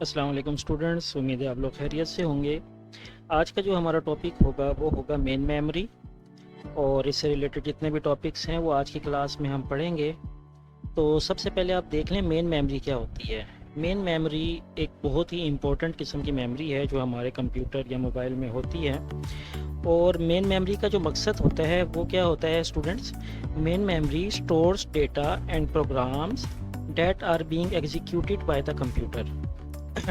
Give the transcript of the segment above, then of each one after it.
अस्सलाम वालेकुम स्टूडेंट्स, उम्मीद है आप लोग खैरियत से होंगे। आज का जो हमारा टॉपिक होगा वो होगा मेन मेमोरी, और इससे रिलेटेड जितने भी टॉपिक्स हैं वो आज की क्लास में हम पढ़ेंगे। तो सबसे पहले आप देख लें मेन मेमोरी क्या होती है। मेन मेमोरी एक बहुत ही इम्पोर्टेंट किस्म की मेमोरी है जो हमारे कंप्यूटर या मोबाइल में होती है। और मेन मेमोरी का जो मकसद होता है वो क्या होता है students? Main memory stores data and programs that are being executed by the computer.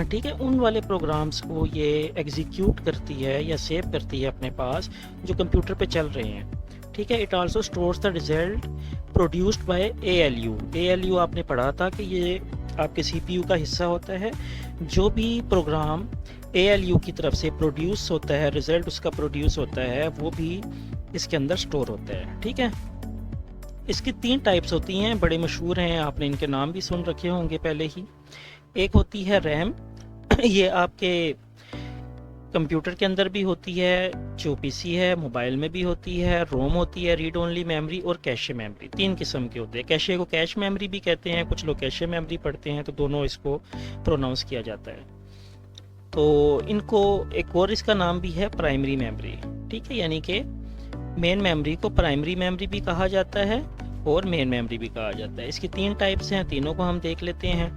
ठीक है, उन वाले प्रोग्राम्स को ये एग्जीक्यूट करती है या सेव करती है अपने पास जो कंप्यूटर पे चल रहे हैं। ठीक है, it also stores the result produced by ALU. ALU आपने पढ़ा था कि ये आपके सीपीयू का हिस्सा होता है। जो भी प्रोग्राम एएलयू की तरफ से प्रोड्यूस होता है, रिजल्ट उसका प्रोड्यूस होता है, वो भी इसके अंदर स्टोर होता है। ठीक है, इसकी 3 टाइप्स होती हैं, बड़े मशहूर हैं, आपने इनके नाम भी सुन रखे होंगे पहले ही। एक होती है रैम ये आपके कंप्यूटर के अंदर भी होती है, जो पीसी है मोबाइल में भी होती है। रोम होती है रीड ओनली मेमोरी, और कैशे मेमोरी। 3 किस्म के होते हैं। कैशे को कैश मेमोरी भी कहते हैं, कुछ लोग कैशे मेमोरी पढ़ते हैं, तो दोनों इसको प्रोनाउंस किया जाता है। तो इनको एक और इसका नाम भी है प्राइमरी मेमोरी। ठीक है, यानी कि मेन मेमोरी को प्राइमरी मेमोरी भी कहा जाता है और मेन मेमोरी भी कहा जाता है। इसकी 3 टाइप्स हैं, तीनों को हम देख लेते हैं।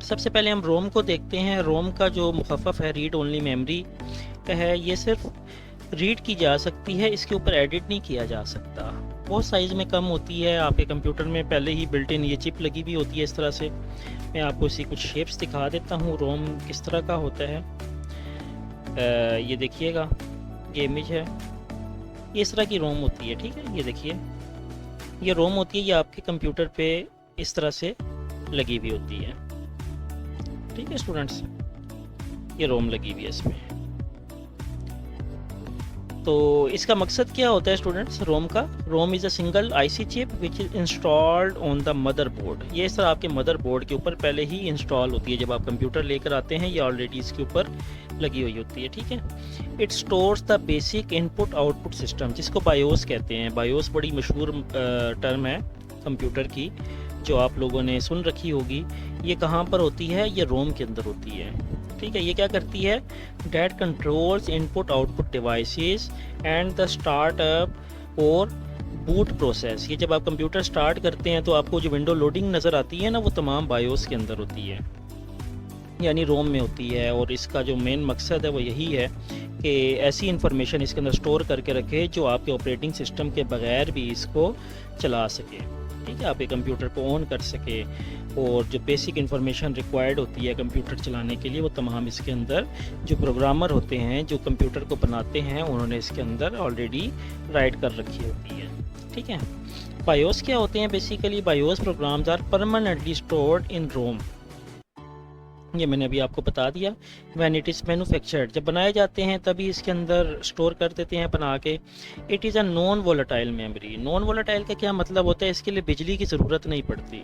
सबसे पहले हम रोम को देखते हैं। रोम का जो मुखफ़फ़ है रीड ओनली मेमोरी का है, ये सिर्फ रीड की जा सकती है, इसके ऊपर एडिट नहीं किया जा सकता। बहुत साइज़ में कम होती है। आपके कंप्यूटर में पहले ही बिल्ट इन ये चिप लगी भी होती है इस तरह से। मैं आपको इसी कुछ शेप्स दिखा देता हूँ रोम किस तरह का होता है। ये देखिएगा, ये इमेज है, ये इस तरह की रोम होती है। ठीक है, ये देखिए, ये रोम होती है, ये आपके कंप्यूटर पे इस तरह से लगी हुई होती है। ठीक है स्टूडेंट्स, ये रोम लगी हुई है इसमें। तो इसका मकसद क्या होता है स्टूडेंट्स रोम का? ROM is a single IC chip which is installed on the motherboard. ये इस तरह आपके मदरबोर्ड के ऊपर पहले ही इंस्टॉल होती है। जब आप कंप्यूटर लेकर आते हैं ये ऑलरेडी इसके ऊपर लगी हुई होती है। ठीक है, it stores the basic input output system, जिसको बायोस कहते हैं। बायोस बड़ी मशहूर टर्म है कंप्यूटर की, जो आप लोगों ने सुन रखी होगी। ये कहाँ पर होती है? ये रोम के अंदर होती है। ठीक है, ये क्या करती है? That controls input output devices and the startup और बूट प्रोसेस। ये जब आप कंप्यूटर स्टार्ट करते हैं तो आपको जो विंडो लोडिंग नज़र आती है ना, वो तमाम बायोस के अंदर होती है, यानी रोम में होती है। और इसका जो मेन मकसद है वो यही है कि ऐसी इन्फॉर्मेशन इसके अंदर स्टोर करके रखे जो आपके ऑपरेटिंग सिस्टम के बगैर भी इसको चला सके। ठीक है, आप एक कंप्यूटर को ऑन कर सके, और जो बेसिक इन्फॉर्मेशन रिक्वायर्ड होती है कंप्यूटर चलाने के लिए वो तमाम इसके अंदर जो प्रोग्रामर होते हैं, जो कंप्यूटर को बनाते हैं, उन्होंने इसके अंदर ऑलरेडी राइट कर रखी होती है। ठीक है, बायोस क्या होते हैं? Basically BIOS programs are permanently stored in ROM. ये मैंने अभी आपको बता दिया। व्हेन इट इज़ मैन्युफैक्चर्ड, जब बनाए जाते हैं तभी इसके अंदर स्टोर कर देते हैं बना के। It is a non volatile memory. Non volatile का क्या मतलब होता है? इसके लिए बिजली की ज़रूरत नहीं पड़ती।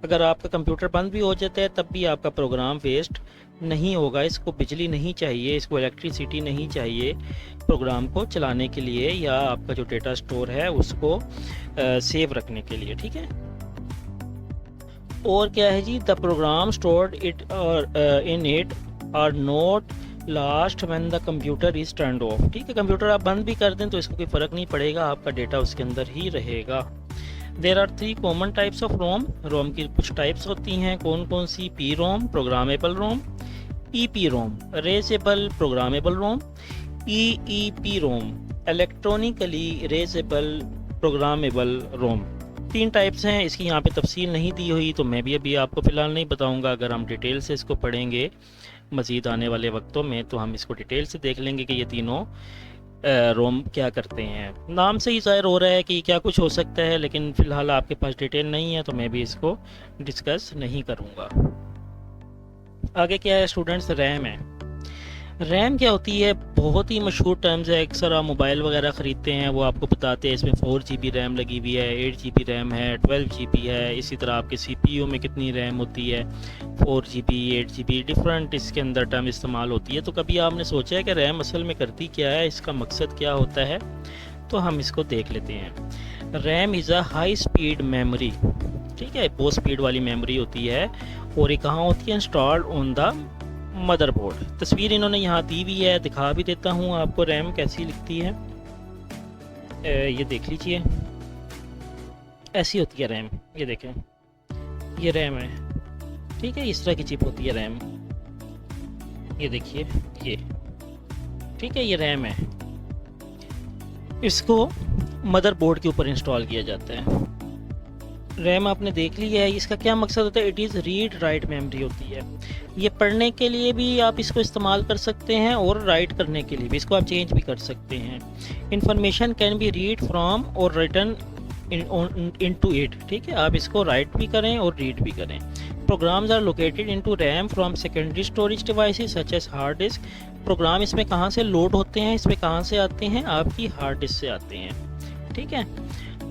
अगर आपका कंप्यूटर बंद भी हो जाता है तब भी आपका प्रोग्राम वेस्ट नहीं होगा। इसको बिजली नहीं चाहिए, इसको इलेक्ट्रिसिटी नहीं चाहिए प्रोग्राम को चलाने के लिए, या आपका जो डेटा स्टोर है उसको सेव रखने के लिए। ठीक है, और क्या है जी? The program stored it in it are not last when the computer is turned off. ठीक है, कंप्यूटर आप बंद भी कर दें तो इसको कोई फ़र्क नहीं पड़ेगा, आपका डेटा उसके अंदर ही रहेगा। There are 3 common types of ROM. ROM की कुछ टाइप्स होती हैं, कौन कौन सी? P ROM, programmable ROM; E P ROM, erasable programmable ROM; E E P ROM, electronically erasable programmable ROM. 3 types हैं। इसकी यहाँ पे तफसील नहीं दी हुई, तो मैं भी अभी आपको फ़िलहाल नहीं बताऊँगा। अगर हम डिटेल से इसको पढ़ेंगे मज़ीद आने वाले वक्तों में तो हम इसको डिटेल से देख लेंगे कि ये तीनों रोम क्या करते हैं। नाम से ही ज़ाहिर हो रहा है कि क्या कुछ हो सकता है, लेकिन फ़िलहाल आपके पास डिटेल नहीं है तो मैं भी इसको डिस्कस नहीं करूँगा। आगे क्या है स्टूडेंट्स? रैम है। रैम क्या होती है? बहुत ही मशहूर टर्म्स है। अक्सर आप मोबाइल वगैरह ख़रीदते हैं, वो आपको बताते हैं इसमें 4 GB रैम लगी हुई है, 8 GB रैम है, 12 GB है। इसी तरह आपके CPU में कितनी रैम होती है, 4 GB, 8 GB, डिफरेंट इसके अंदर टर्म इस्तेमाल होती है। तो कभी आपने सोचा है कि रैम असल में करती क्या है, इसका मकसद क्या होता है? तो हम इसको देख लेते हैं। RAM is a high speed memory. ठीक है, बहुत स्पीड वाली मेमोरी होती है, और ये कहाँ होती है, इंस्टॉल्ड ऑन द मदरबोर्ड। तस्वीर इन्होंने यहाँ दी हुई है, दिखा भी देता हूँ आपको रैम कैसी लिखती है। ये देख लीजिए, ऐसी होती है रैम, ये देखें, ये रैम है, ठीक है, इस तरह की चिप होती है रैम, ये देखिए, ये ठीक है, ये रैम है। इसको मदरबोर्ड के ऊपर इंस्टॉल किया जाता है। रैम आपने देख लिया है, इसका क्या मकसद होता है, it is read write memory होती है। ये पढ़ने के लिए भी आप इसको इस्तेमाल कर सकते हैं और राइट करने के लिए भी, इसको आप चेंज भी कर सकते हैं। Information can be read from और रिटर्न इनटू इट, ठीक है, आप इसको राइट भी करें और रीड भी करें। Programs are located into RAM from secondary storage devices such as hard disk. Program इसमें कहाँ से लोड होते हैं, इसमें कहाँ से आते हैं, आपकी हार्ड डिस्क से आते हैं, ठीक है,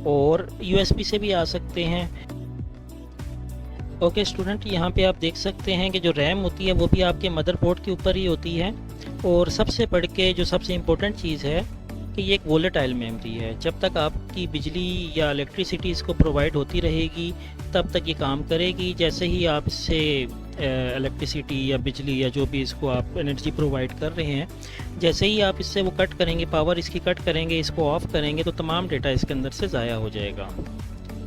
और यूएसबी से भी आ सकते हैं। ओके स्टूडेंट, यहाँ पे आप देख सकते हैं कि जो रैम होती है वो भी आपके मदरबोर्ड के ऊपर ही होती है। और सबसे बढ़ के जो सबसे इम्पोर्टेंट चीज़ है कि ये एक वोलेटाइल मेमोरी है। जब तक आपकी बिजली या इलेक्ट्रिसिटी इसको प्रोवाइड होती रहेगी तब तक ये काम करेगी। जैसे ही आप इससे इलेक्ट्रिसिटी या बिजली या जो भी इसको आप एनर्जी प्रोवाइड कर रहे हैं, जैसे ही आप इससे वो कट करेंगे, पावर इसकी कट करेंगे, इसको ऑफ़ करेंगे, तो तमाम डेटा इसके अंदर से ज़ाया हो जाएगा,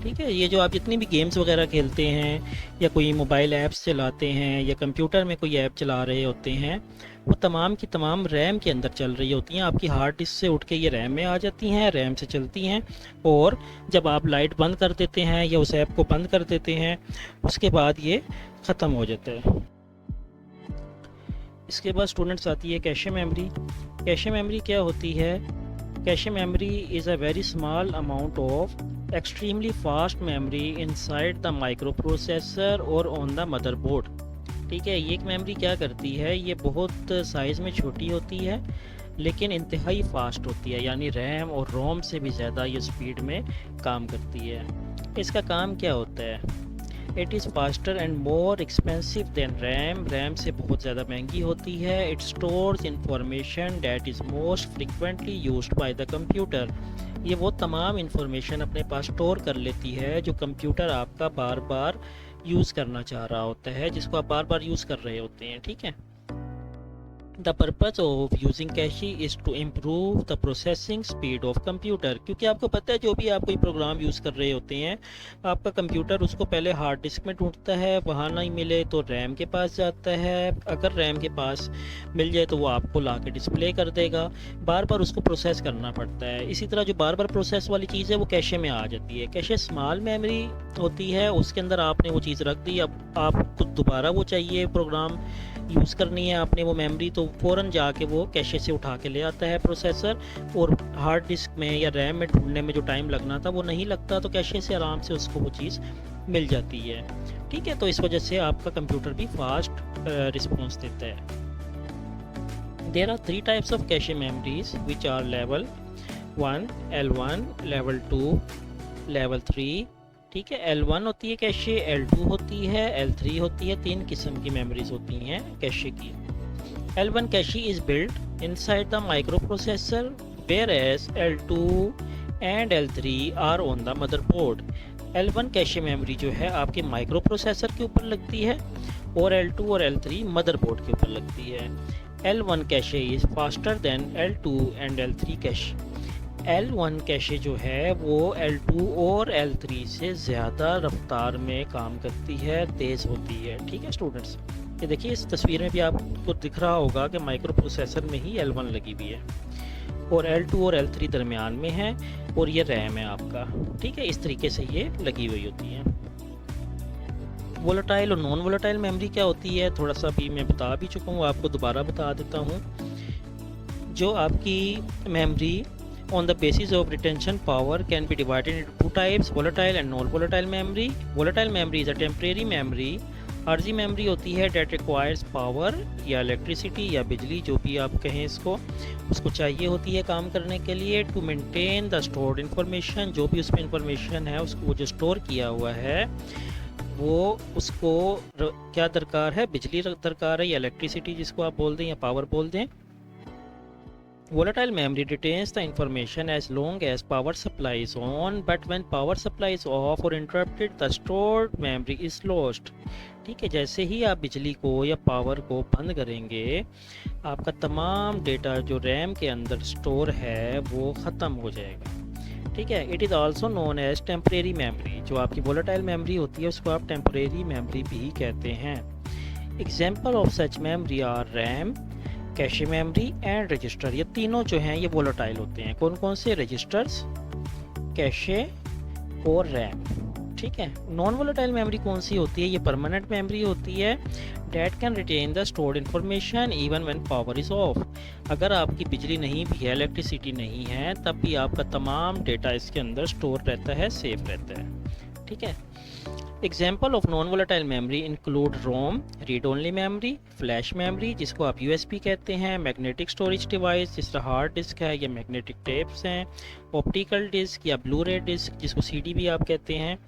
ठीक है। ये जो आप जितनी भी गेम्स वगैरह खेलते हैं या कोई मोबाइल ऐप्स चलाते हैं या कंप्यूटर में कोई ऐप चला रहे होते हैं, वो तमाम की तमाम रैम के अंदर चल रही होती हैं। आपकी हार्ड डिस्क से उठ के ये रैम में आ जाती हैं, रैम से चलती हैं, और जब आप लाइट बंद कर देते हैं या उस ऐप को बंद कर देते हैं, उसके बाद ये ख़त्म हो जाता है। इसके बाद स्टूडेंट्स आती है कैशे मेमोरी। कैशे मेमोरी क्या होती है? Cache memory is a very small amount of extremely fast memory inside the micro processor और ऑन द मदरबोर्ड, ठीक है। ये एक मेमोरी क्या करती है, ये बहुत साइज़ में छोटी होती है लेकिन इंतहाई फास्ट होती है, यानी रैम और रोम से भी ज़्यादा ये स्पीड में काम करती है। इसका काम क्या होता है? It is faster and more expensive than RAM. RAM से बहुत ज़्यादा महंगी होती है। It stores information that is most frequently used by the computer. ये वो तमाम इंफॉर्मेशन अपने पास स्टोर कर लेती है जो कंप्यूटर आपका बार बार यूज़ करना चाह रहा होता है, जिसको आप बार बार यूज़ कर रहे होते हैं, ठीक है। The purpose of using cache is to improve the processing speed of computer. क्योंकि आपको पता है जो भी आप कोई प्रोग्राम यूज़ कर रहे होते हैं, आपका कंप्यूटर उसको पहले हार्ड डिस्क में ढूंढता है, वहाँ नहीं मिले तो रैम के पास जाता है, अगर रैम के पास मिल जाए तो वो आपको ला के डिस्प्ले कर देगा। बार बार उसको प्रोसेस करना पड़ता है। इसी तरह जो बार बार प्रोसेस वाली चीज़ है वो कैशे में आ जाती है। कैशे स्मॉल मेमोरी होती है, उसके अंदर आपने वो चीज़ रख दी, अब आपको दोबारा वो चाहिए प्रोग्राम यूज़ करनी है आपने वो मेमोरी, तो फ़ौरन जाके वो कैशे से उठा के ले आता है प्रोसेसर, और हार्ड डिस्क में या रैम में ढूंढने में जो टाइम लगना था वो नहीं लगता, तो कैशे से आराम से उसको वो चीज़ मिल जाती है, ठीक है। तो इस वजह से आपका कंप्यूटर भी फास्ट रिस्पॉन्स देता है। There are 3 types of cache memories which are level 1, L1, level 2, level 3, ठीक है। L1 होती है कैशे, L2 होती है, L3 होती है। 3 किस्म की मेमोरीज होती हैं कैशे की। L1 cache is built inside the micro processor whereas L2 and L3 are on the motherboard. L1 cache memory जो है आपके माइक्रो प्रोसेसर के ऊपर लगती है और L2 और L3 मदरबोर्ड के ऊपर लगती है। L1 cache is faster than L2 and L3 cache. L1 cache जो है वो L2 और L3 से ज़्यादा रफ्तार में काम करती है, तेज़ होती है, ठीक है स्टूडेंट्स। ये देखिए इस तस्वीर में भी आपको दिख रहा होगा कि माइक्रो प्रोसेसर में ही L1 लगी हुई है और L2 और L3 दरमियान में है और ये रैम है आपका, ठीक है। इस तरीके से ये लगी हुई होती है। वोलेटाइल और नॉन वोलेटाइल मेमोरी क्या होती है, थोड़ा सा भी मैं बता भी चुका हूँ, आपको दोबारा बता देता हूँ। जो आपकी memory on the basis of retention power can be divided into 2 types, volatile and non-volatile memory. Volatile memory is a temporary memory. आर्जी मेमोरी होती है that requires power या electricity या बिजली, जो भी आप कहें इसको, उसको चाहिए होती है काम करने के लिए to maintain the stored information। जो भी उसमें इंफॉर्मेशन है उसको वो जो स्टोर किया हुआ है वो उसको क्या दरकार है, बिजली दरकार है या इलेक्ट्रिसिटी जिसको आप बोल दें या पावर बोल दें, Volatile memory retains the information as long as power supply is on, but when power supply is off or interrupted, the stored memory is lost. ठीक है, जैसे ही आप बिजली को या पावर को बंद करेंगे, आपका तमाम डेटा जो रैम के अंदर स्टोर है वो ख़त्म हो जाएगा। ठीक है, it is also known as temporary memory. जो आपकी वोलेटाइल मेमोरी होती है उसको आप टेम्परेरी मेमोरी भी कहते हैं। Example of such memory are RAM, cache memory and register. ये तीनों जो हैं ये वोलेटाइल होते हैं। कौन कौन से? रजिस्टर्स, कैशे और रैम। ठीक है, नॉन वोलेटाइल मेमोरी कौन सी होती है? ये परमानेंट मेमोरी होती है। That can retain the stored information even when power is off. अगर आपकी बिजली नहीं भी है, इलेक्ट्रिसिटी नहीं है, तब भी आपका तमाम डेटा इसके अंदर स्टोर रहता है, सेफ रहता है। ठीक है, example of non volatile memory include ROM, read only memory, flash memory जिसको आप यूएसबी कहते हैं, मैग्नेटिक स्टोरेज डिवाइस जिस तरह हार्ड डिस्क है या मैग्नेटिक टेप्स हैं, ऑप्टिकल डिस्क या ब्लू रे डिस्क जिसको सीडी भी आप कहते हैं।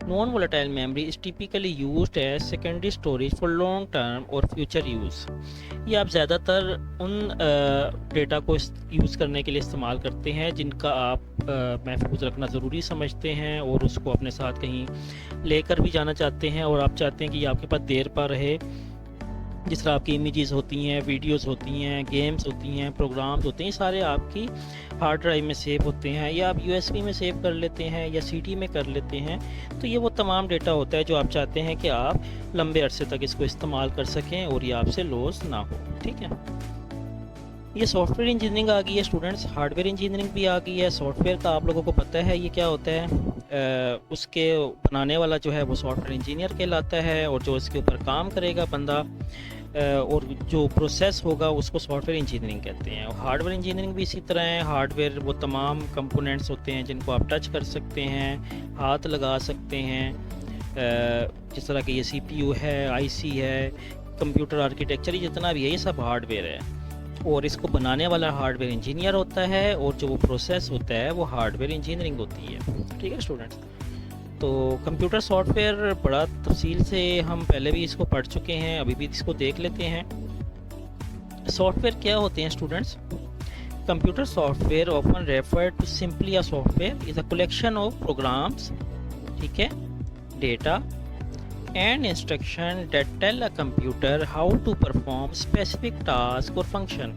Non volatile memory is typically used as secondary storage for long term और फ्यूचर यूज़। ये आप ज़्यादातर उन डेटा को यूज़ करने के लिए इस्तेमाल करते हैं जिनका आप महफूज रखना ज़रूरी समझते हैं और उसको अपने साथ कहीं लेकर भी जाना चाहते हैं, और आप चाहते हैं कि ये आपके पास देर पर रहे। जिस तरह आपकी इमेजेस होती हैं, वीडियोस होती हैं, गेम्स होती हैं, प्रोग्राम्स होते हैं, सारे आपकी हार्ड ड्राइव में सेव होते हैं, या आप यूएसबी में सेव कर लेते हैं या सीडी में कर लेते हैं। तो ये वो तमाम डेटा होता है जो आप चाहते हैं कि आप लंबे अरसे तक इसको इस्तेमाल कर सकें और ये आपसे लॉस ना हो। ठीक है, ये सॉफ्टवेयर इंजीनियरिंग आ गई है स्टूडेंट्स, हार्डवेयर इंजीनियरिंग भी आ गई है। सॉफ्टवेयर का आप लोगों को पता है ये क्या होता है। उसके बनाने वाला जो है वो सॉफ्टवेयर इंजीनियर कहलाता है, और जो इसके ऊपर काम करेगा बंदा और जो प्रोसेस होगा उसको सॉफ्टवेयर इंजीनियरिंग कहते हैं। और हार्डवेयर इंजीनियरिंग भी इसी तरह है। हार्डवेयर वो तमाम कंपोनेंट्स होते हैं जिनको आप टच कर सकते हैं, हाथ लगा सकते हैं, जिस तरह के ये सीपीयू है, आईसी है, कंप्यूटर आर्किटेक्चर, ये जितना भी है ये सब हार्डवेयर है। और इसको बनाने वाला हार्डवेयर इंजीनियर होता है, और जो वो प्रोसेस होता है वो हार्डवेयर इंजीनियरिंग होती है। ठीक है स्टूडेंट्स, तो कंप्यूटर सॉफ्टवेयर बड़ा तफसील से हम पहले भी इसको पढ़ चुके हैं, अभी भी इसको देख लेते हैं। सॉफ्टवेयर क्या होते हैं students? Computer software often refer to simply a software is a collection of programs, ठीक है, data and instruction that tell a computer how to perform specific task or function।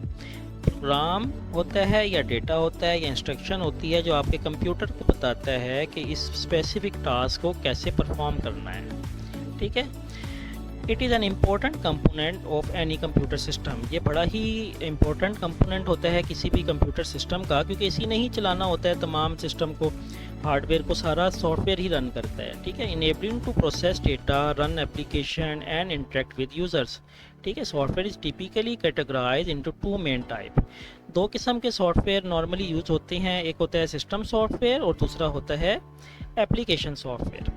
Program होता है या डेटा होता है या इंस्ट्रक्शन होती है जो आपके कंप्यूटर को बताता है कि इस स्पेसिफिक टास्क को कैसे परफॉर्म करना है। ठीक है, it is an important component of any computer system. ये बड़ा ही इम्पोर्टेंट कंपोनेंट होता है किसी भी कंप्यूटर सिस्टम का, क्योंकि इसी ने ही चलाना होता है तमाम सिस्टम को। हार्डवेयर को सारा सॉफ्टवेयर ही रन करता है। ठीक है, enabling to process data, run application and interact with users. ठीक है, software is typically categorise into two main type. दो किस्म के सॉफ्टवेयर नॉर्मली यूज होते हैं, एक होता है सिस्टम सॉफ्टवेयर और दूसरा होता है एप्लीकेशन सॉफ्टवेयर।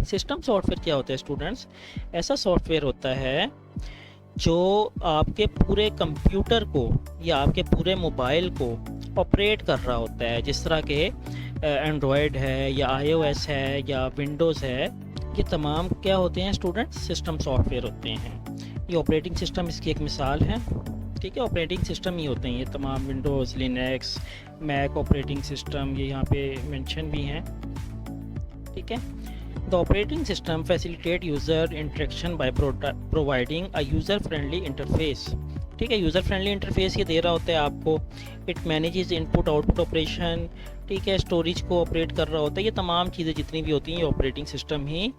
सिस्टम सॉफ्टवेयर क्या होता है स्टूडेंट्स? ऐसा सॉफ्टवेयर होता है जो आपके पूरे कंप्यूटर को या आपके पूरे मोबाइल को ऑपरेट कर रहा होता है। जिस तरह के एंड्रॉयड है या iOS है या विंडोज़ है, ये तमाम क्या होते हैं स्टूडेंट्स? सिस्टम सॉफ्टवेयर होते हैं। ये ऑपरेटिंग सिस्टम इसकी एक मिसाल है। ठीक है, ऑपरेटिंग सिस्टम ही होते हैं ये तमाम, Windows, Linux, Mac operating system, ये यहाँ पे मेंशन भी हैं। ठीक है, the operating system facilitate user interaction by providing a user friendly interface. ठीक है, यूज़र फ्रेंडली इंटरफेस ये दे रहा होता है आपको। It manages input output operation. ठीक है, स्टोरेज को ऑपरेट कर रहा होता है। ये तमाम चीज़ें जितनी भी होती हैं ये ऑपरेटिंग सिस्टम ही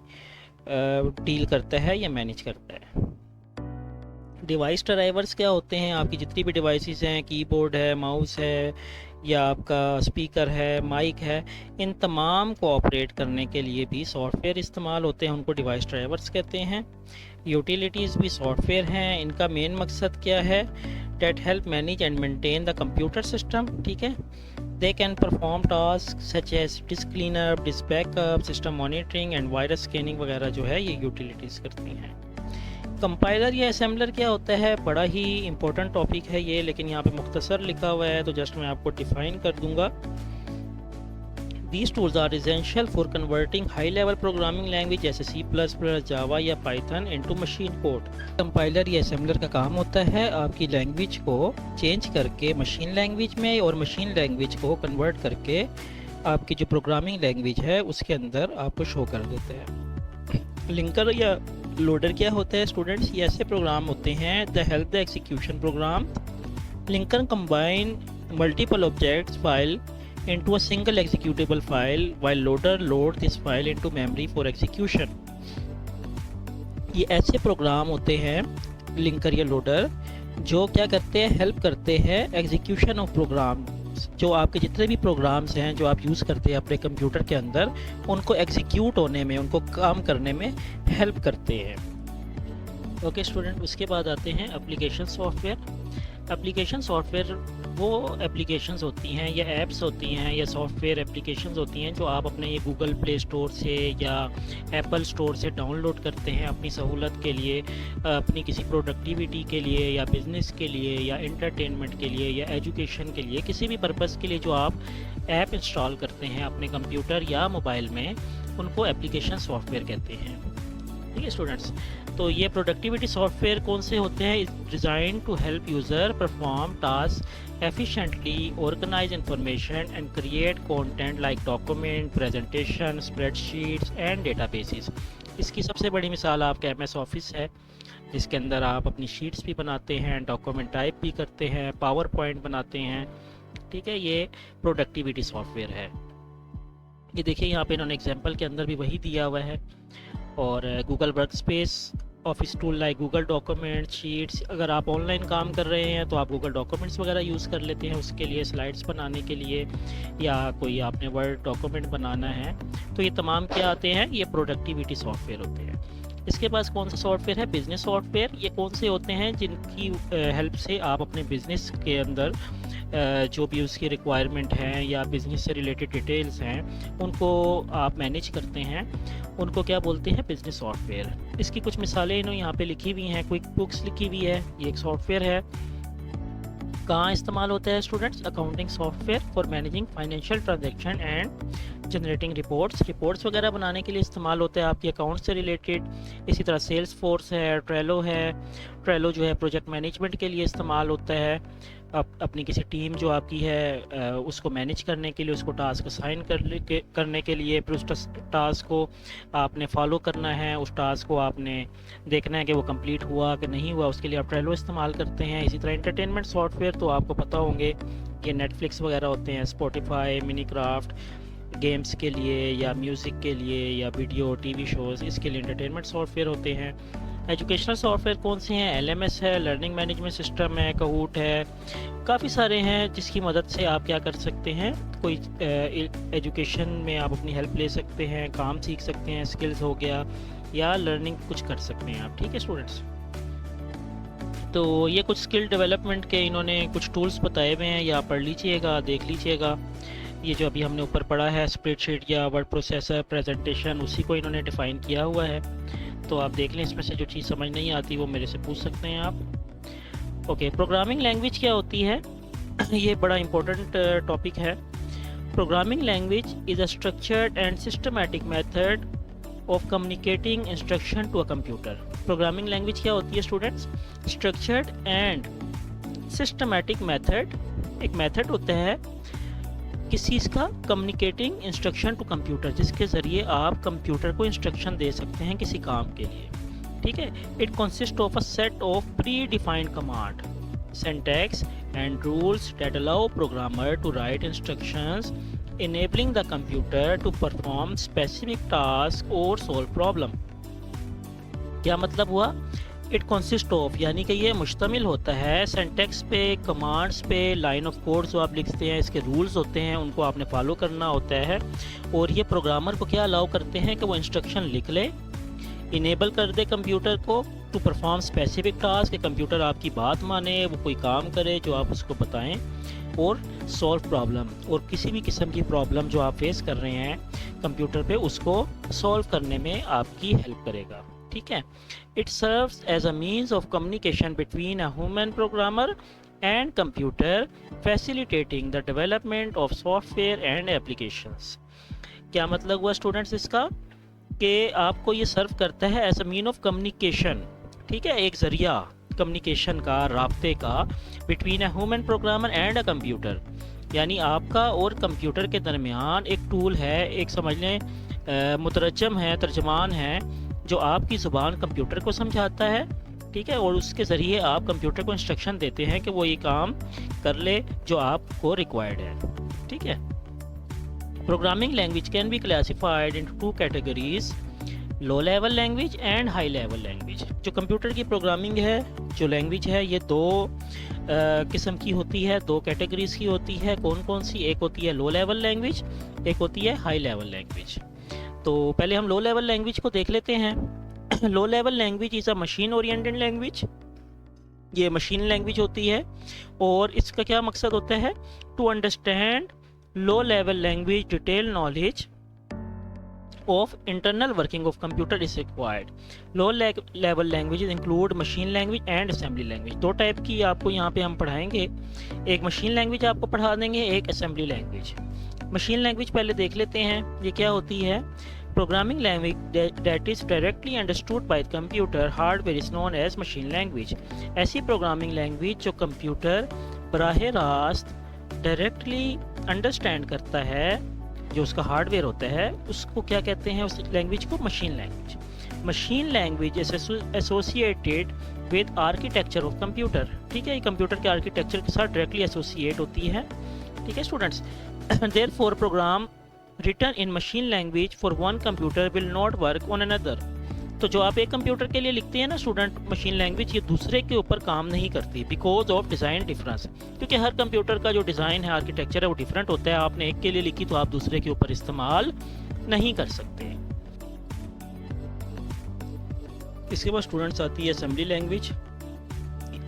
डील करता है या मैनेज करता है। डिवाइस ड्राइवर्स क्या होते हैं? आपकी जितनी भी डिवाइसेस हैं, कीबोर्ड है, माउस है, या आपका स्पीकर है, माइक है, इन तमाम को ऑपरेट करने के लिए भी सॉफ्टवेयर इस्तेमाल होते हैं, उनको डिवाइस ड्राइवर्स कहते हैं। यूटिलिटीज़ भी सॉफ्टवेयर हैं। इनका मेन मकसद क्या है? That help manage and maintain the computer system. ठीक है, they can perform task such as disk cleanup, disk backup, system monitoring and virus scanning वगैरह जो है ये यूटिलिटीज़ करती हैं। कंपाइलर या असेंबलर क्या होता है? बड़ा ही इंपॉर्टेंट टॉपिक है ये, लेकिन यहाँ पे मुख्तसर लिखा हुआ है तो जस्ट मैं आपको डिफ़ाइन कर दूंगा। These tools are essential for converting high-level programming language जैसे C++, जावा या Python into machine code। Compiler या असेंबलर का काम होता है आपकी लैंग्वेज को चेंज करके मशीन लैंग्वेज में और मशीन लैंग्वेज को कन्वर्ट करके आपकी जो प्रोग्रामिंग लैंग्वेज है उसके अंदर आपको शो कर देते हैं। लिंकर या लोडर क्या होता है स्टूडेंट्स? ये ऐसे प्रोग्राम होते हैं the help the execution programme. Linker combine multiple objects file into a single executable file while loader load this file into memory for execution। ये ऐसे प्रोग्राम होते हैं लिंकर या लोडर जो क्या करते हैं, हेल्प करते हैं एग्जीक्यूशन ऑफ प्रोग्राम। जो आपके जितने भी प्रोग्राम्स हैं जो आप यूज़ करते हैं अपने कंप्यूटर के अंदर, उनको एग्जीक्यूट होने में, उनको काम करने में हेल्प करते हैं। ओके स्टूडेंट, उसके बाद आते हैं एप्लीकेशन सॉफ्टवेयर। एप्लीकेशन सॉफ्टवेयर वो एप्लीकेशंस होती हैं या एप्स होती हैं या सॉफ्टवेयर एप्लीकेशंस होती हैं जो आप अपने ये गूगल प्ले स्टोर से या एप्पल स्टोर से डाउनलोड करते हैं अपनी सहूलत के लिए, अपनी किसी प्रोडक्टिविटी के लिए या बिज़नेस के लिए या एंटरटेनमेंट के लिए या एजुकेशन के लिए, किसी भी पर्पज़ के लिए जो आप ऐप इंस्टॉल करते हैं अपने कंप्यूटर या मोबाइल में, उनको एप्लीकेशन सॉफ्टवेयर कहते हैं। ठीक है स्टूडेंट्स, तो ये प्रोडक्टिविटी सॉफ्टवेयर कौन से होते हैं? Design to help user perform task efficiently, organise information and create content like document, presentation, spreadsheets and databases. इसकी सबसे बड़ी मिसाल आपका MS ऑफिस है, जिसके अंदर आप अपनी शीट्स भी बनाते हैं, डॉक्यूमेंट टाइप भी करते हैं, पावर पॉइंट बनाते हैं। ठीक है, ये प्रोडक्टिविटी सॉफ्टवेयर है। ये देखिए यहाँ पे इन्होंने एग्जाम्पल के अंदर भी वही दिया हुआ है। और Google workspace, office tool like Google document, sheets. अगर आप ऑनलाइन काम कर रहे हैं तो आप गूगल डॉक्यूमेंट्स वगैरह यूज़ कर लेते हैं उसके लिए, स्लाइड्स बनाने के लिए, या कोई आपने वर्ड डॉक्यूमेंट बनाना है, तो ये तमाम क्या आते हैं? ये प्रोडक्टिविटी सॉफ्टवेयर होते हैं। इसके पास कौन सा सॉफ्टवेयर है? Business software. ये कौन से होते हैं? जिनकी हेल्प से आप अपने बिज़नेस के अंदर जो भी उसकी रिक्वायरमेंट हैं या बिज़नेस से रिलेटेड डिटेल्स हैं उनको आप मैनेज करते हैं, उनको क्या बोलते हैं? Business software. इसकी कुछ मिसालें इन्होंने यहाँ पे लिखी हुई हैं। क्विक बुक्स लिखी हुई है, ये एक सॉफ्टवेयर है। कहाँ इस्तेमाल होता है students? Accounting software for managing financial transaction and generating reports वगैरह बनाने के लिए इस्तेमाल होता है आपके अकाउंट से रिलेटेड। इसी तरह सेल्स फोर्स है, ट्रेलो जो है प्रोजेक्ट मैनेजमेंट के लिए इस्तेमाल होता है। अपनी किसी टीम जो आपकी है उसको मैनेज करने के लिए, उसको टास्क असाइन करने के लिए, फिर उस टास्क को आपने फॉलो करना है, उस टास्क को आपने देखना है कि वो कंप्लीट हुआ कि नहीं हुआ, उसके लिए आप ट्रेलो इस्तेमाल करते हैं। इसी तरह एंटरटेनमेंट सॉफ्टवेयर तो आपको पता होंगे, ये नेटफ्लिक्स वगैरह होते हैं, स्पॉटिफाई, मिनीक्राफ्ट, गेम्स के लिए या म्यूज़िक के लिए या वीडियो TV शोज़, इसके लिए एंटरटेनमेंट सॉफ्टवेयर होते हैं। एजुकेशनल सॉफ्टवेयर कौन से हैं? LMS है, लर्निंग मैनेजमेंट सिस्टम है, कहूट है, काफ़ी सारे हैं जिसकी मदद से आप क्या कर सकते हैं, कोई एजुकेशन में आप अपनी हेल्प ले सकते हैं, काम सीख सकते हैं, स्किल्स हो गया, या लर्निंग कुछ कर सकते हैं आप। ठीक है स्टूडेंट्स, तो ये कुछ स्किल डेवलपमेंट के इन्होंने कुछ टूल्स बताए हुए हैं, या पढ़ लीजिएगा, देख लीजिएगा। ये जो अभी हमने ऊपर पढ़ा है स्प्रेडशीट या वर्ड प्रोसेसर, प्रेजेंटेशन, उसी को इन्होंने डिफ़ाइन किया हुआ है। तो आप देख लें, इसमें से जो चीज़ समझ नहीं आती वो मेरे से पूछ सकते हैं आप। ओके, प्रोग्रामिंग लैंग्वेज क्या होती है? ये बड़ा इंपॉर्टेंट टॉपिक है। Programming language is a structured and systematic method of communicating instruction to a computer. Programming language क्या होती है students? Structured and systematic method, एक मेथड होता है किसी चीज़ का, कम्युनिकेटिंग इंस्ट्रक्शन टू कंप्यूटर, जिसके ज़रिए आप कंप्यूटर को इंस्ट्रक्शन दे सकते हैं किसी काम के लिए। ठीक है, it consist of a set of predefined command, syntax and rules that allow programmer to write instructions enabling the computer to perform specific task or solve problem। क्या मतलब हुआ? इट कंसिस्ट ऑफ यानी कि ये मुश्तमिल होता है syntax पे, कमांड्स पे, लाइन ऑफ कोड जो आप लिखते हैं, इसके रूल्स होते हैं, उनको आपने फॉलो करना होता है। और ये प्रोग्रामर को क्या अलाउ करते हैं कि वो इंस्ट्रक्शन लिख ले, इनेबल कर दे कंप्यूटर को टू परफॉर्म स्पेसिफिक टास्क, कि कंप्यूटर आपकी बात माने, वो कोई काम करे जो आप उसको बताएं, और सॉल्व प्रॉब्लम, और किसी भी किस्म की प्रॉब्लम जो आप फेस कर रहे हैं कंप्यूटर पे, उसको सॉल्व करने में आपकी हेल्प करेगा। ठीक है, it serves as a means of communication between a human programmer and computer, facilitating the development of software and applications. क्या मतलब हुआ स्टूडेंट्स इसका, कि आपको ये सर्व करता है as a mean of communication, ठीक है, एक ज़रिया कम्युनिकेशन का, राब्ते का, between a human programmer and a computer, यानी आपका और कंप्यूटर के दरमियान एक टूल है, एक समझ लें मुतरजम है, तर्जमान है, जो आपकी ज़ुबान कंप्यूटर को समझाता है, ठीक है, और उसके ज़रिए आप कंप्यूटर को इंस्ट्रक्शन देते हैं कि वो ये काम कर ले जो आपको रिक्वायर्ड है, ठीक है। Programming language can be classified into two categories, low level language and high level language. जो कंप्यूटर की प्रोग्रामिंग है, जो लैंग्वेज है, ये दो किस्म की होती है, दो कैटेगरीज की होती है। कौन कौन सी? एक होती है लो लेवल लैंग्वेज, एक होती है हाई लेवल लैंग्वेज। तो पहले हम लो लेवल लैंग्वेज को देख लेते हैं। Low level language is a machine oriented language, ये मशीन लैंग्वेज होती है, और इसका क्या मकसद होता है? To understand low level language detail knowledge of internal working of computer is required. Low level languages include machine language and assembly language। दो टाइप की आपको यहाँ पे हम पढ़ाएंगे, एक मशीन लैंग्वेज आपको पढ़ा देंगे, एक असेंबली लैंग्वेज। मशीन लैंग्वेज पहले देख लेते हैं, ये क्या होती है। Programming language that is directly understood by computer hardware is known as machine language. ऐसी प्रोग्रामिंग लैंग्वेज जो कंप्यूटर बराह रास्त डायरेक्टली अंडरस्टैंड करता है, जो उसका हार्डवेयर होता है, उसको क्या कहते हैं? उस लैंग्वेज को machine language. Machine language is associated with architecture of computer, ठीक है, ये कंप्यूटर के आर्किटेक्चर के साथ डायरेक्टली एसोसिएट होती है, ठीक है students. Therefore program written in machine language for one computer will not work on another. तो जो आप एक कंप्यूटर के लिए लिखते हैं ना स्टूडेंट मशीन लैंग्वेज, ये दूसरे के ऊपर काम नहीं करती, बिकॉज ऑफ डिज़ाइन डिफरेंस, क्योंकि हर कंप्यूटर का जो डिज़ाइन है, आर्किटेक्चर है, वो डिफरेंट होता है। आपने एक के लिए लिखी तो आप दूसरे के ऊपर इस्तेमाल नहीं कर सकते। इसके बाद स्टूडेंट्स आती है असेंबली लैंग्वेज।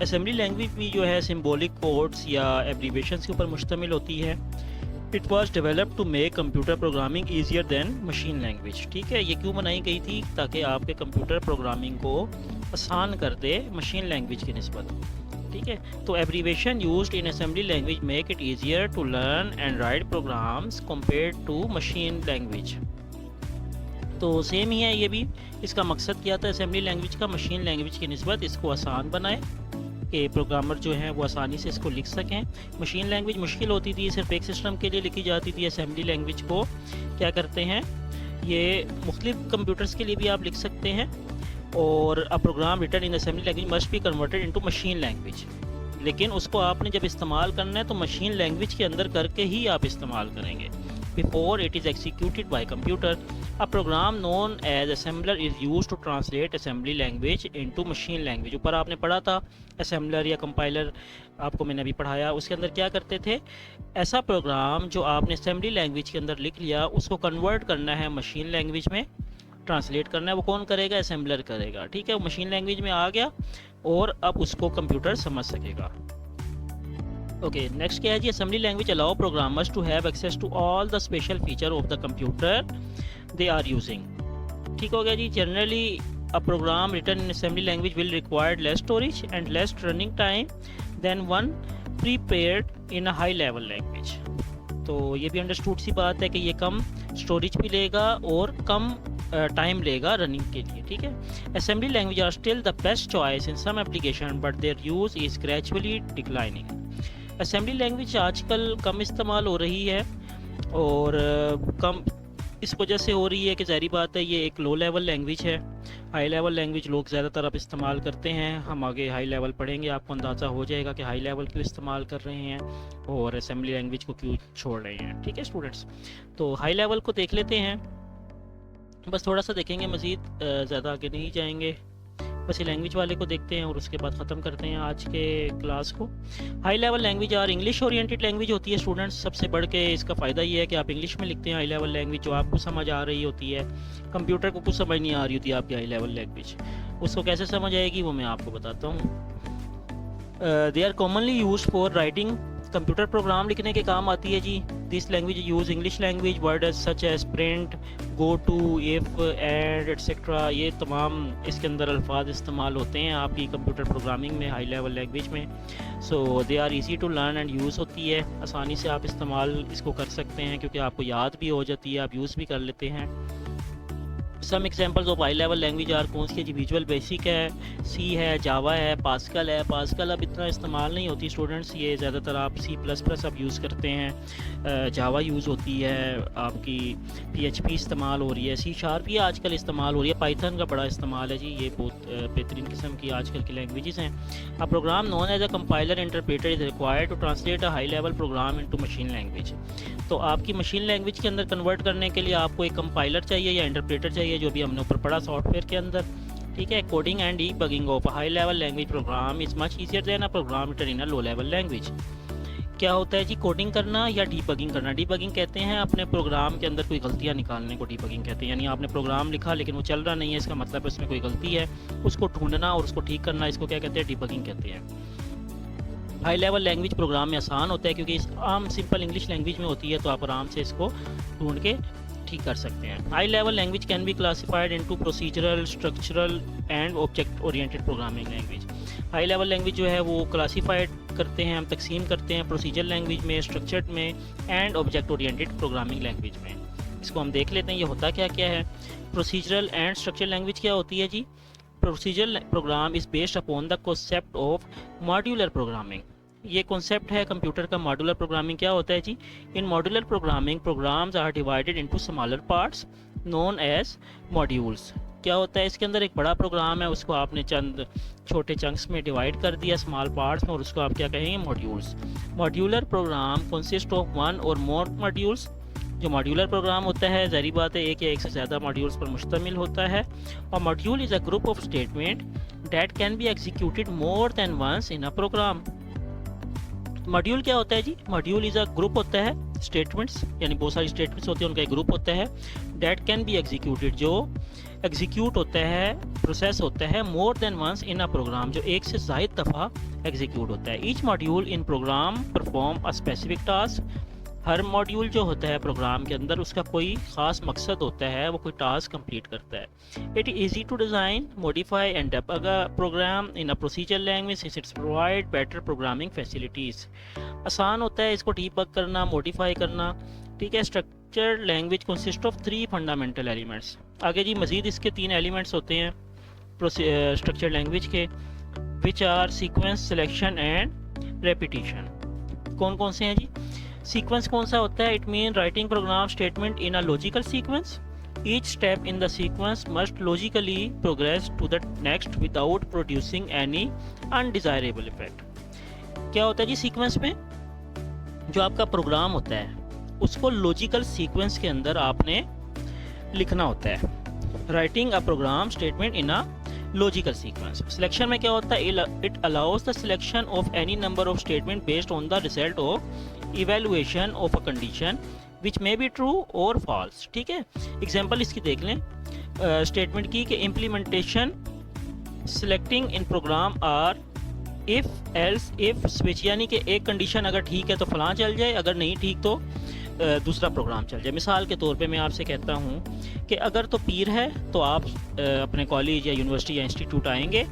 असेंबली लैंग्वेज भी जो है सिंबॉलिक कोड्स या एब्रीवेशंस के ऊपर मुश्तमिल होती है। It was develop to make computer programming easier than machine language, ठीक है। ये क्यों बनाई गई थी? ताकि आपके कंप्यूटर प्रोग्रामिंग को आसान कर दे मशीन लैंग्वेज की निस्बत, ठीक है। तो abbreviation used in assembly language make it easier to learn and write programs compared to machine language. तो सेम ही है ये भी। इसका मकसद क्या था असेंबली लैंग्वेज का? मशीन लैंग्वेज की निस्बत इसको आसान बनाए कि प्रोग्रामर जो हैं वो आसानी से इसको लिख सकें। मशीन लैंग्वेज मुश्किल होती थी, सिर्फ एक सिस्टम के लिए लिखी जाती थी। असेंबली लैंग्वेज को क्या करते हैं, ये मुख्तलिफ कंप्यूटर्स के लिए भी आप लिख सकते हैं। और a program written in assembly language must be converted into machine language, लेकिन उसको आपने जब इस्तेमाल करना है तो मशीन लैंग्वेज के अंदर करके ही आप इस्तेमाल करेंगे। Before it is executed by computer, a program known as assembler is use to translate assembly language into machine language. ऊपर आपने पढ़ा था असेंबलर या कंपाइलर, आपको मैंने अभी पढ़ाया। उसके अंदर क्या करते थे, ऐसा प्रोग्राम जो आपने असेंबली लैंग्वेज के अंदर लिख लिया, उसको कन्वर्ट करना है मशीन लैंग्वेज में, ट्रांसलेट करना है। वो कौन करेगा? असेंबलर करेगा, ठीक है। वो मशीन लैंग्वेज में आ गया और अब उसको कंप्यूटर समझ सकेगा। ओके, नेक्स्ट क्या है जी? Assembly language allow programmers to have access to all the special feature of the computer they are using, ठीक हो गया जी। Generally a program written in assembly language will required less storage and less running time than one prepared in a high level language. तो ये भी understood सी बात है कि ये कम स्टोरेज भी लेगा और कम टाइम लेगा रनिंग के लिए, ठीक है। Assembly language are still the best choice in some application but their use is gradually declining. Assembly language आजकल कम इस्तेमाल हो रही है और कम इस वजह से हो रही है कि ज़ाहिर बात है ये एक लो लेवल लैंग्वेज है। हाई लेवल लैंग्वेज लोग ज़्यादातर अब इस्तेमाल करते हैं। हम आगे हाई लेवल पढ़ेंगे, आपको अंदाज़ा हो जाएगा कि हाई लेवल क्यों इस्तेमाल कर रहे हैं और असेंबली लैंग्वेज को क्यों छोड़ रहे हैं, ठीक है स्टूडेंट्स। तो हाई लेवल को देख लेते हैं, बस थोड़ा सा देखेंगे, मज़ीद ज़्यादा आगे नहीं जाएंगे। बस ये लैंग्वेज वाले को देखते हैं और उसके बाद ख़त्म करते हैं आज के क्लास को। हाई लेवल लैंग्वेज और इंग्लिश ओरिएंटेड लैंग्वेज होती है स्टूडेंट्स। सबसे बढ़ के इसका फ़ायदा ये है कि आप इंग्लिश में लिखते हैं हाई लेवल लैंग्वेज, जो आपको समझ आ रही होती है। कंप्यूटर को कुछ समझ नहीं आ रही होती आपकी हाई लेवल लैंग्वेज, उसको कैसे समझ आएगी वो मैं आपको बताता हूँ। They are commonly use for writing computer program लिखने के काम आती है जी। This language use English language word such as print, go to, if, and etcetera. ये तमाम इसके अंदर अल्फाज इस्तेमाल होते हैं आपकी कंप्यूटर प्रोग्रामिंग में, हाई लेवल लैंग्वेज में। So they are easy to learn and use होती है, आसानी से आप इस्तेमाल इसको कर सकते हैं क्योंकि आपको याद भी हो जाती है, आप यूज़ भी कर लेते हैं। Some examples of high level language are कौन सी है जी? विजुअल बेसिक है, सी है, जावा है, पास्कल है। पास्कल अब इतना इस्तेमाल नहीं होती स्टूडेंट्स, ये ज़्यादातर आप सी प्लस प्लस अब यूज़ करते हैं। जावा यूज़ होती है, आपकी PHP इस्तेमाल हो रही है, सी शार्प ये आजकल इस्तेमाल हो रही है, पाइथन का बड़ा इस्तेमाल है जी। ये बहुत बेहतरीन किस्म की आजकल की लैंग्वेजेस हैं। A program known as a compiler interpreter is required to translate a high level program into machine language. तो आपकी मशीन लैंग्वेज के अंदर कन्वर्ट करने के लिए आपको एक कंपाइलर चाहिए या इंटरप्रेटर चाहिए, जो भी हमने ऊपर पढ़ा सॉफ्टवेयर के अंदर, ठीक है। Coding and debugging of high level language program is much easier than a program written in a low level language. क्या होता है जी कोडिंग करना या डीबगिंग करना? डीबगिंग कहते हैं अपने प्रोग्राम के अंदर कोई गलतियां निकालने को डीबगिंग कहते हैं। यानी आपने प्रोग्राम लिखा लेकिन वो चल रहा नहीं है, इसका मतलब है उसमें कोई गलती है, उसको ढूंढना और उसको ठीक करना, इसको क्या कहते हैं? डीबगिंग कहते हैं। हाई लेवल लैंग्वेज प्रोग्राम में आसान होता है क्योंकि इस आम सिंपल इंग्लिश लैंग्वेज में होती है, तो आप आराम से इसको ढूंढ के ठीक कर सकते हैं। High level language can be classified into procedural, structural and object oriented programming language. High level language जो है वो क्लासिफाइड करते हैं, हम तकसीम करते हैं प्रोसीजर लैंग्वेज में, स्ट्रक्चर्ड में and object oriented programming language में। इसको हम देख लेते हैं ये होता क्या क्या है। प्रोसीजरल एंड स्ट्रक्चर लैंग्वेज क्या होती है जी? Procedural program is based upon the concept of modular programming. ये कॉन्सेप्ट है कंप्यूटर का। मॉड्यूलर प्रोग्रामिंग क्या होता है जी? In modular programming programs are divided into smaller parts known as modules. क्या होता है इसके अंदर? एक बड़ा प्रोग्राम है, उसको आपने चंद छोटे चंक्स में डिवाइड कर दिया, स्मॉल पार्ट्स में, और उसको आप क्या कहेंगे? Modules. Modular program consist of one or more modules. जो मॉड्यूलर प्रोग्राम होता है ज़ाहिर बात है एक या एक से ज़्यादा मॉड्यूल्स पर मुश्तमिल होता है। और module is a group of statement that can be executed more than once in a program. Module क्या होता है जी? मॉड्यूल इज़ अ ग्रुप होता है स्टेटमेंट्स, यानी बहुत सारी स्टेटमेंट्स होती हैं, उनका एक ग्रुप होता है। दैट कैन बी एग्जीक्यूटेड, जो एग्जीक्यूट होता है, प्रोसेस होता है more than once in a program, जो एक से ज़ायद दफ़ा एग्जीक्यूट होता है। Each module in program perform a specific task. हर मॉड्यूल जो होता है प्रोग्राम के अंदर उसका कोई ख़ास मकसद होता है, वो कोई टास्क कंप्लीट करता है। It is easy to design, modify and debug a program in a procedure language its provide better programming facilities. आसान होता है इसको डीबग करना, मॉडिफाई करना, ठीक है। Structure language consist of 3 fundamental elements. आगे जी मज़ीद इसके 3 एलिमेंट्स होते हैं स्ट्रक्चर लैंग्वेज के, which are sequence, selection and repetition. कौन कौन से हैं जी? सीक्वेंस कौन सा होता है? It mean writing program statement in a logical sequence. Each step in the sequence must logically progress to the next without producing any undesirable effect. क्या होता है जी सीक्वेंस में? जो आपका प्रोग्राम होता है उसको लॉजिकल सीक्वेंस के अंदर आपने लिखना होता है। Writing a program statement in a logical sequence. Selection में क्या होता है? It allows the selection of any number of statement based on the result of evaluation of a condition which may be true or false, ठीक है। Example इसकी देख लें statement की कि implementation selecting in program are if else if switch, यानी कि एक कंडीशन अगर ठीक है तो फलां चल जाए, अगर नहीं ठीक तो दूसरा प्रोग्राम चल जाए। मिसाल के तौर पे मैं आपसे कहता हूँ कि अगर तो पीर है तो आप अपने कॉलेज या यूनिवर्सिटी या इंस्टीट्यूट आएंगे,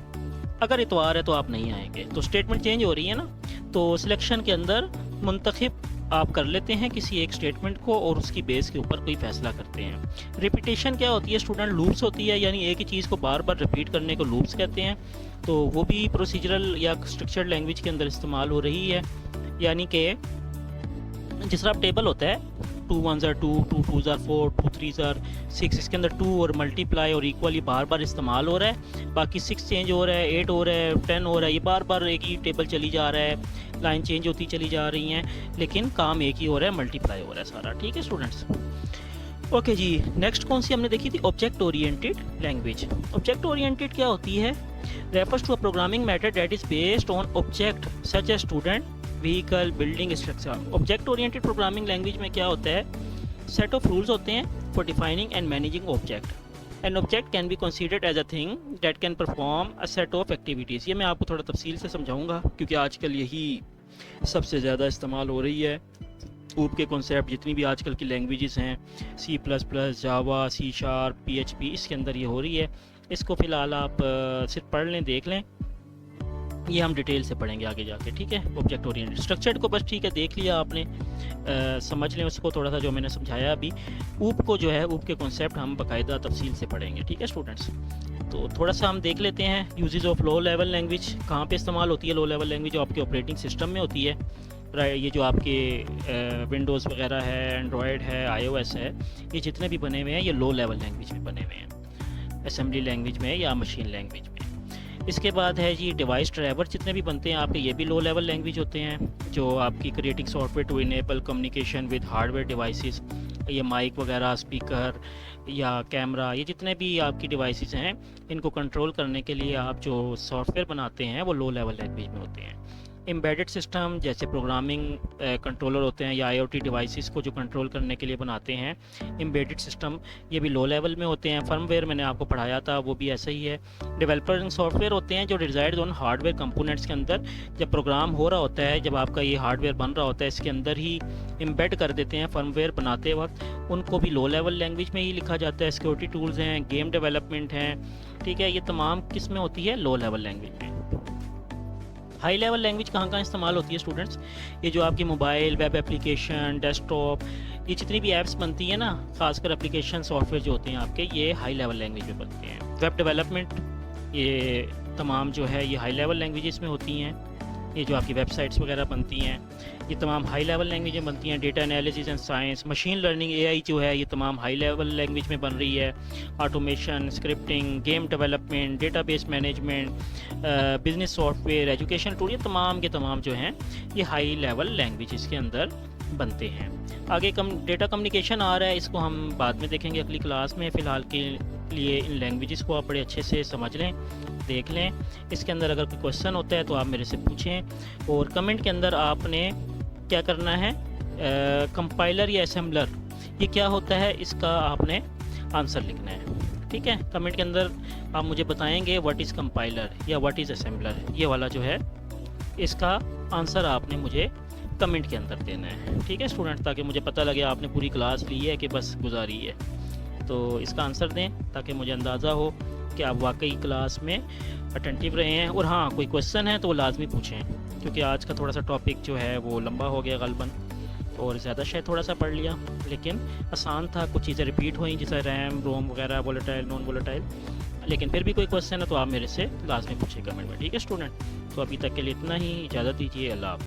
अगर इतवार है तो आप नहीं आएंगे। तो स्टेटमेंट चेंज हो रही है ना। तो सिलेक्शन के अंदर मुंतखब आप कर लेते हैं किसी एक स्टेटमेंट को और उसकी बेस के ऊपर कोई फैसला करते हैं। रिपीटेशन क्या होती है स्टूडेंट? लूप्स होती है, यानी एक ही चीज़ को बार बार रिपीट करने को लूप्स कहते हैं। तो वो भी प्रोसीजरल या स्ट्रक्चर्ड लैंग्वेज के अंदर इस्तेमाल हो रही है। यानी कि जिस तरह टेबल होता है 2 1s are 2, 2 2s are 4, 2 3s are 6, इसके अंदर 2 और मल्टीप्लाई और इक्वली बार बार इस्तेमाल हो रहा है। बाकी 6 चेंज हो रहा है, 8 हो रहा है, 10 हो रहा है, ये बार बार एक ही टेबल चली जा रहा है, लाइन चेंज होती चली जा रही हैं, लेकिन काम एक ही हो रहा है, मल्टीप्लाई हो रहा है सारा, ठीक है स्टूडेंट्स। ओके जी, नेक्स्ट कौन सी हमने देखी थी? Object oriented language. Object oriented क्या होती है? Refers to a programming method that is based on object such as student, vehicle, building, structure. Object oriented programming language में क्या होता है? सेट ऑफ रूल्स होते हैं for defining and managing object. An object can be considered as a thing that can perform a set of activities. ये मैं आपको थोड़ा तफसील से समझाऊंगा क्योंकि आजकल यही सबसे ज़्यादा इस्तेमाल हो रही है। ऊप के कॉन्सेप्ट जितनी भी आजकल की लैंग्वेजेस हैं, C++, जावा, C#, PHP, इसके अंदर ये हो रही है। इसको फ़िलहाल आप सिर्फ पढ़ लें, देख लें, ये हम डिटेल से पढ़ेंगे आगे जाके, ठीक है। ऑब्जेक्ट ओरिएंटेड स्ट्रक्चर्ड को बस ठीक है देख लिया आपने, समझ लें उसको थोड़ा सा जो मैंने समझाया अभी। ऊप को जो है, ऊप के कॉन्सेप्ट हम बाकायदा तफसील से पढ़ेंगे, ठीक है स्टूडेंट्स। तो थोड़ा सा हम देख लेते हैं uses of low level language. कहाँ पे इस्तेमाल होती है लो लेवल लैंग्वेज? जो आपके ऑपरेटिंग सिस्टम में होती है, राइट। ये जो आपके विंडोज़ वगैरह है, एंड्रॉयड है, iOS है, ये जितने भी बने हुए हैं ये लो लेवल लैंग्वेज में बने हुए हैं, असेंबली लैंग्वेज में या मशीन लैंग्वेज में। इसके बाद है जी डिवाइस ड्राइवर जितने भी बनते हैं आपके, ये भी लो लेवल लैंग्वेज होते हैं, जो आपकी creating software to enable communication with hardware devices. ये माइक वगैरह, स्पीकर या कैमरा, ये जितने भी आपकी डिवाइसेस हैं, इनको कंट्रोल करने के लिए आप जो सॉफ्टवेयर बनाते हैं वो लो लेवल लैंग्वेज में होते हैं। एम्बेडेड सिस्टम जैसे प्रोग्रामिंग कंट्रोलर होते हैं या IoT डिवाइसेस को जो कंट्रोल करने के लिए बनाते हैं एम्बेडेड सिस्टम, ये भी लो लेवल में होते हैं। फर्मवेयर मैंने आपको पढ़ाया था, वो भी ऐसा ही है। डेवलपर सॉफ्टवेयर होते हैं जो रिजाइड ऑन हार्डवेयर कंपोनेंट्स के अंदर, जब प्रोग्राम हो रहा होता है, जब आपका ये हार्डवेयर बन रहा होता है, इसके अंदर ही एम्बेड कर देते हैं फर्मवेयर बनाते वक्त, उनको भी लो लेवल लैंग्वेज में ही लिखा जाता है। सिक्योरिटी टूल्स हैं, गेम डेवलपमेंट हैं, ठीक है, ये तमाम किस में होती है? लो लेवल लैंग्वेज में। हाई लेवल लैंग्वेज कहाँ कहाँ इस्तेमाल होती है स्टूडेंट्स? ये जो आपकी मोबाइल, वेब एप्लीकेशन, डेस्कटॉप, ये जितनी भी ऐप्स बनती हैं ना, खासकर एप्लीकेशन सॉफ्टवेयर जो होते हैं आपके, ये हाई लेवल लैंग्वेज में बनते हैं। वेब डेवलपमेंट, ये तमाम जो है ये हाई लेवल लैंग्वेजेस में होती हैं। ये जो आपकी वेबसाइट्स वगैरह बनती हैं, ये तमाम हाई लेवल लैंग्वेज में बनती हैं। Data analysis and science, machine learning, AI जो है, ये तमाम हाई लेवल लैंग्वेज में बन रही है। Automation, scripting, game development, database management, business software, education tool, ये तमाम के तमाम जो हैं ये हाई लेवल लैंग्वेज के अंदर बनते हैं। आगे डेटा कम्युनिकेशन आ रहा है, इसको हम बाद में देखेंगे अगली क्लास में। फ़िलहाल के लिए इन लैंग्वेजेस को आप बड़े अच्छे से समझ लें, देख लें। इसके अंदर अगर कोई क्वेश्चन होता है तो आप मेरे से पूछें, और कमेंट के अंदर आपने क्या करना है, कंपाइलर या असेंबलर ये क्या होता है, इसका आपने आंसर लिखना है, ठीक है। कमेंट के अंदर आप मुझे बताएंगे व्हाट इज़ कंपाइलर या व्हाट इज़ असेंबलर, ये वाला जो है इसका आंसर आपने मुझे कमेंट के अंदर देना है, ठीक है स्टूडेंट, ताकि मुझे पता लगे आपने पूरी क्लास ली है कि बस गुजारी है। तो इसका आंसर दें ताकि मुझे अंदाज़ा हो कि आप वाकई क्लास में अटेंटिव रहे हैं। और हाँ, कोई क्वेश्चन है तो वो लाजमी पूछें, क्योंकि आज का थोड़ा सा टॉपिक जो है वो लंबा हो गया गलबन, और ज़्यादा शायद थोड़ा सा पढ़ लिया, लेकिन आसान था। कुछ चीज़ें रिपीट हुई जैसे रैम, रोम वगैरह, वोलेटाइल, नॉन वोलेटाइल, लेकिन फिर भी कोई क्वेश्चन है तो आप मेरे से लाजमी पूछें कमेंट में, ठीक है स्टूडेंट। तो अभी तक के लिए इतना ही, इजाज़त दीजिए, अल्लाह हाफ़िज़।